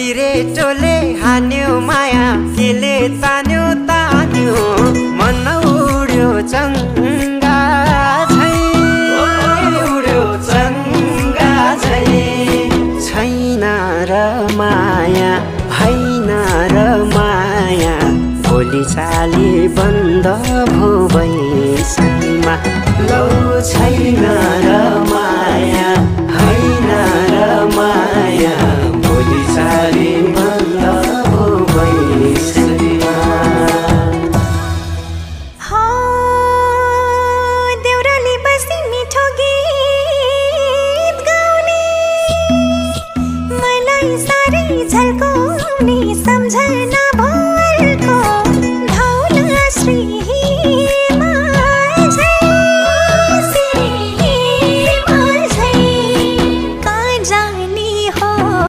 सिरेटोले हान्यो माया केले तान्यो तान्यो मन उड्यो चङ्गा झै उड्यो चङ्गा झै छैन र माया होइन र माया भोलि चाली बन्द भो बैसैमा लौ छैन र माया होइन र माया भोलि चाली बन्द भो बैसैमा देउराली बस्ती मिठो गीत गाउने मलाई साह्रै झल्काउने सम्झना